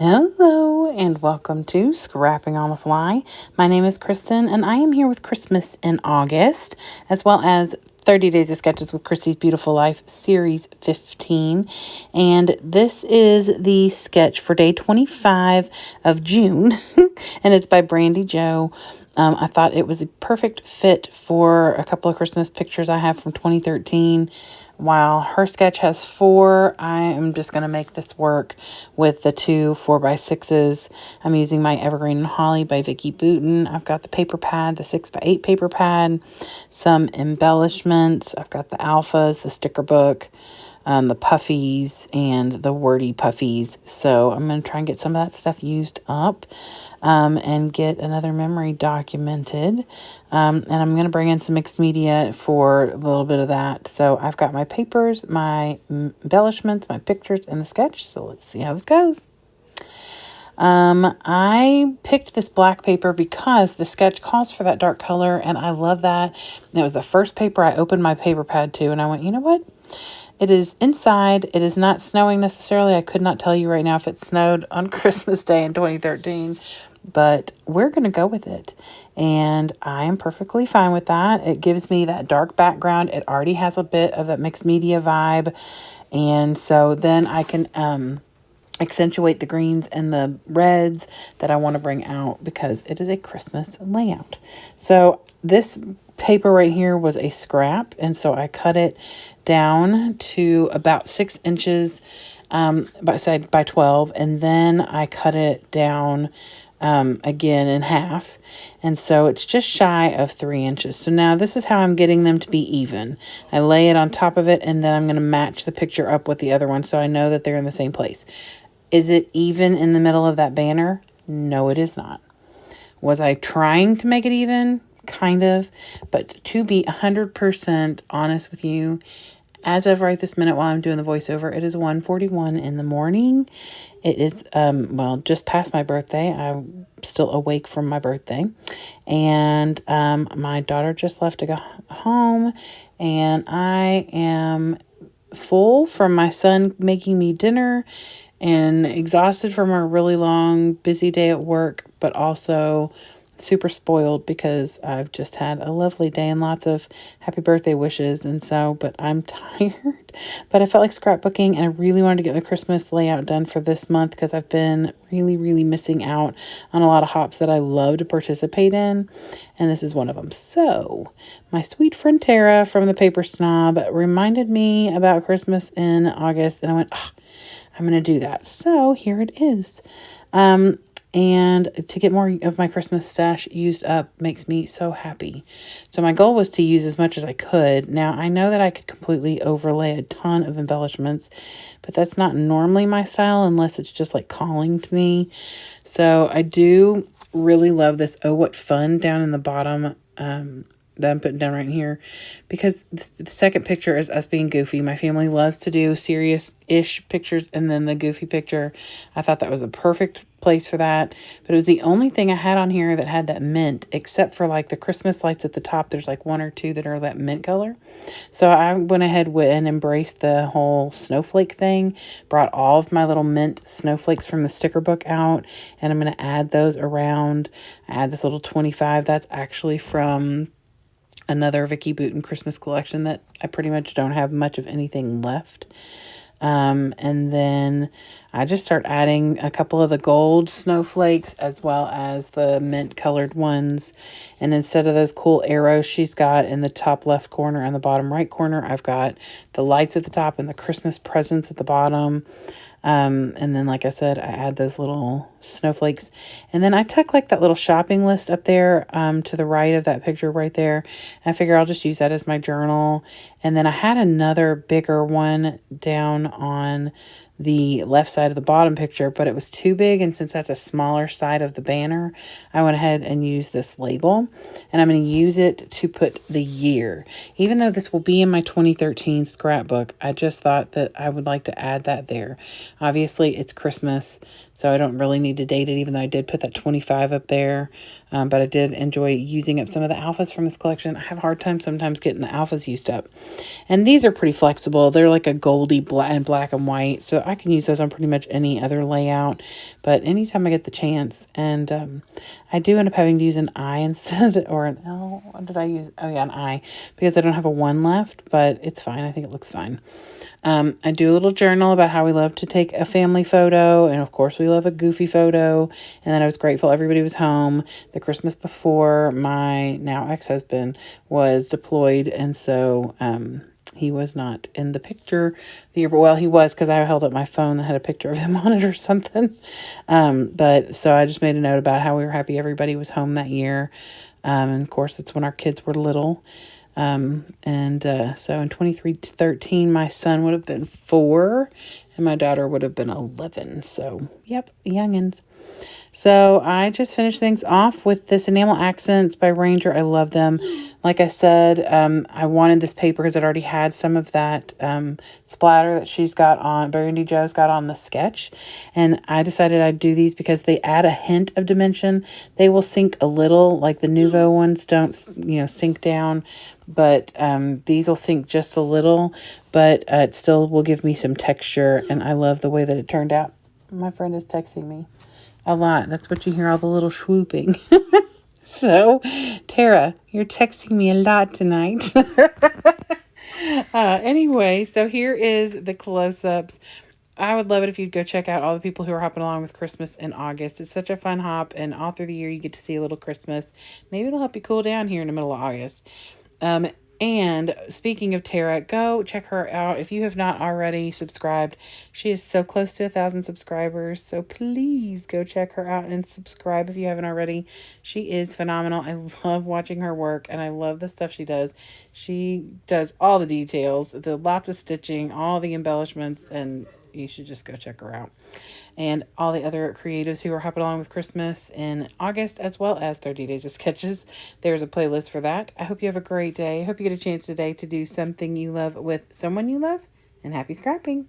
Hello and welcome to Scrapping on the Fly. My name is Kristen and I am here with Christmas in August, as well as 30 Days of Sketches with Christy's Beautiful Life, Series 15. And this is the sketch for day 25 of June, and it's by Brandi Jo. I thought it was a perfect fit for a couple of Christmas pictures I have from 2013. While her sketch has 4, I am just going to make this work with the 2 4x6s. I'm using my Evergreen and Holly by Vicki Boutin. I've got the paper pad, the 6x8 paper pad, some embellishments. I've got the alphas, the sticker book, the puffies, and the wordy puffies. So I'm going to try and get some of that stuff used up. And get another memory documented. And I'm going to bring in some mixed media for a little bit of that. So I've got my papers, my embellishments, my pictures, and the sketch. So let's see how this goes. I picked this black paper because the sketch calls for that dark color, and I love that. And it was the first paper I opened my paper pad to, and I went, you know what? It is inside. It is not snowing necessarily. I could not tell you right now if it snowed on Christmas Day in 2013, but we're going to go with it. And I am perfectly fine with that. It gives me that dark background. It already has a bit of that mixed media vibe. And so then I can accentuate the greens and the reds that I want to bring out because it is a Christmas layout. So this paper right here was a scrap, and so I cut it down to about 6 inches by 12, and then I cut it down again in half, and so it's just shy of 3 inches. So now this is how I'm getting them to be even. I lay it on top of it, and then I'm going to match the picture up with the other one so I know that they're in the same place. Is it even in the middle of that banner? No, it is not. Was I trying to make it even? Kind of. But to be 100% honest with you, as of right this minute while I'm doing the voiceover, it is 1:41 in the morning. It is, just past my birthday. I'm still awake from my birthday. And my daughter just left to go home. And I am full from my son making me dinner and exhausted from a really long, busy day at work, but also super spoiled because I've just had a lovely day and lots of happy birthday wishes. And so, but I'm tired, but I felt like scrapbooking, and I really wanted to get my Christmas layout done for this month because I've been really, really missing out on a lot of hops that I love to participate in. And this is one of them. So my sweet friend Tara from the Paper Snob reminded me about Christmas in August, and I went, I'm going to do that. So here it is. And to get more of my Christmas stash used up makes me so happy. So my goal was to use as much as I could. Now, I know that I could completely overlay a ton of embellishments, but that's not normally my style unless it's just like calling to me. So I do really love this Oh What Fun down in the bottom that I'm putting down right here, because the second picture is us being goofy. My family loves to do serious-ish pictures, and then the goofy picture. I thought that was a perfect place for that, but it was the only thing I had on here that had that mint, except for like the Christmas lights at the top. There's like 1 or 2 that are that mint color. So I went ahead and embraced the whole snowflake thing, brought all of my little mint snowflakes from the sticker book out, and I'm going to add those around. I add this little 25. That's actually from another Vicki Boutin Christmas collection that I pretty much don't have much of anything left. And then I just start adding a couple of the gold snowflakes as well as the mint colored ones. And instead of those cool arrows she's got in the top left corner and the bottom right corner, I've got the lights at the top and the Christmas presents at the bottom. And then, like I said, I add those little snowflakes. And then I tuck like that little shopping list up there to the right of that picture right there. And I figure I'll just use that as my journal. And then I had another bigger one down on the left side of the bottom picture, but it was too big. And since that's a smaller side of the banner, I went ahead and used this label. And I'm going to use it to put the year. Even though this will be in my 2013 scrapbook, I just thought that I would like to add that there. Obviously, it's Christmas, so I don't really need to date it, even though I did put that 25 up there. But I did enjoy using up some of the alphas from this collection. I have a hard time sometimes getting the alphas used up. And these are pretty flexible. They're like a goldy black and white. So I can use those on pretty much any other layout, but anytime I get the chance. And I do end up having to use an I instead, or an L. What did I use? Oh yeah, an I, because I don't have a 1 left, but it's fine. I think it looks fine. I do a little journal about how we love to take a family photo, and of course we love a goofy photo. And then I was grateful everybody was home the Christmas before my now ex-husband was deployed, and so he was not in the picture the year, well, he was, because I held up my phone that had a picture of him on it or something. But so I just made a note about how we were happy everybody was home that year. And of course, it's when our kids were little. So in 2313, my son would have been 4 and my daughter would have been 11. So, yep, youngins. So I just finished things off with this Enamel Accents by Ranger. I love them. Like I said, I wanted this paper because it already had some of that splatter that she's got on, Brandi Jo's got on the sketch. And I decided I'd do these because they add a hint of dimension. They will sink a little, like the Nuvo ones don't, sink down. But these will sink just a little, but it still will give me some texture. And I love the way that it turned out. My friend is texting me a lot. That's what you hear, all the little swooping. So, Tara, you're texting me a lot tonight. Anyway, so here is the close-ups. I would love it if you'd go check out all the people who are hopping along with Christmas in August. It's such a fun hop, and all through the year you get to see a little Christmas. Maybe it'll help you cool down here in the middle of August. And speaking of Tara, go check her out. If you have not already subscribed, she is so close to 1,000 subscribers. So please go check her out and subscribe if you haven't already. She is phenomenal. I love watching her work, and I love the stuff she does. She does all the details, the lots of stitching, all the embellishments, and you should just go check her out. And all the other creatives who are hopping along with Christmas in August, as well as 30 Days of Sketches. There's a playlist for that. I hope you have a great day. I hope you get a chance today to do something you love with someone you love. And happy scrapping.